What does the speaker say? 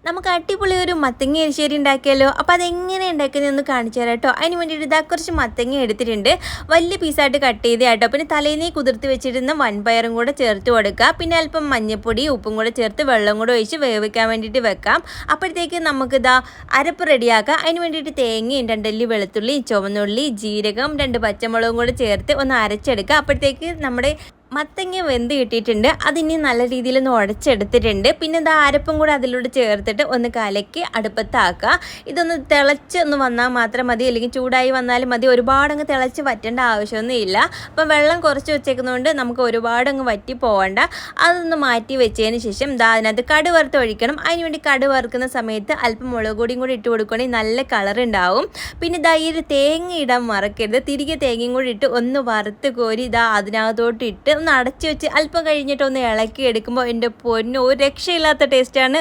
നമുക്ക് അടിപൊളി ഒരു മത്തങ്ങ എരിശ്ശേരി ഉണ്ടാക്കിയാലോ. അപ്പോൾ അതെങ്ങനെ ഉണ്ടാക്കുന്നതെന്ന് കാണിച്ചു തരാം കേട്ടോ. അതിന് വേണ്ടിയിട്ട് ഇതാ കുറച്ച് മത്തങ്ങ എടുത്തിട്ടുണ്ട്. വലിയ പീസായിട്ട് കട്ട് ചെയ്ത് കേട്ടോ. പിന്നെ തലേന്നേ കുതിർത്ത് വെച്ചിരുന്ന വൻപയറും കൂടെ ചേർത്ത് കൊടുക്കുക. പിന്നെ അല്പം മഞ്ഞൾപ്പൊടി ഉപ്പും കൂടെ ചേർത്ത് വെള്ളം കൂടെ ഒഴിച്ച് വേവിക്കാൻ വേണ്ടിയിട്ട് വെക്കാം. അപ്പോഴത്തേക്ക് നമുക്കിതാ അരപ്പ് റെഡിയാക്കാം. അതിന് വേണ്ടിയിട്ട് തേങ്ങയും 2 അല്ലി വെളുത്തുള്ളി, ചുവന്നുള്ളി, ജീരകം, 2 പച്ചമുളകും കൂടെ ചേർത്ത് ഒന്ന് അരച്ചെടുക്കുക. അപ്പോഴത്തേക്ക് നമ്മുടെ മത്തങ്ങ വെന്ത് കിട്ടിയിട്ടുണ്ട്. അതിനി നല്ല രീതിയിൽ ഒന്ന് ഉടച്ചെടുത്തിട്ടുണ്ട്. പിന്നെ ഇതാ അരപ്പും കൂടെ അതിലൂടെ ചേർത്തിട്ട് ഒന്ന് കലക്കി അടുപ്പത്താക്കുക. ഇതൊന്ന് തിളച്ച് ഒന്ന് വന്നാൽ മാത്രം മതി, അല്ലെങ്കിൽ ചൂടായി വന്നാലും മതി. ഒരുപാടങ്ങ് തിളച്ച് വറ്റേണ്ട ആവശ്യമൊന്നുമില്ല. അപ്പം വെള്ളം കുറച്ച് വെച്ചേക്കുന്നതുകൊണ്ട് നമുക്ക് ഒരുപാടങ്ങ് വറ്റി പോകണ്ട. അതൊന്ന് മാറ്റി വെച്ചതിന് ശേഷം ഇതാ അതിനകത്ത് കടുക് വറുത്ത് ഒഴിക്കണം. അതിന് വേണ്ടി കടുക് വറുക്കുന്ന സമയത്ത് അല്പം മുളക് പൊടിയും കൂടി ഇട്ട് കൊടുക്കുകയാണെങ്കിൽ നല്ല കളർ ഉണ്ടാവും. പിന്നെ ഇതാ ഈ ഒരു തേങ്ങ ഇടാൻ മറക്കരുത്. തിരികെ തേങ്ങയും കൂടി ഇട്ട് ഒന്ന് വറുത്ത് കോരി ഇതാ അതിനകത്തോട്ട് ഇട്ട് ഒന്ന് അടച്ചു വെച്ച് അല്പം കഴിഞ്ഞിട്ട് ഒന്ന് ഇളക്കി എടുക്കുമ്പോൾ എൻ്റെ പൊന്നോ ഒരു രക്ഷയില്ലാത്ത ടേസ്റ്റാണ്.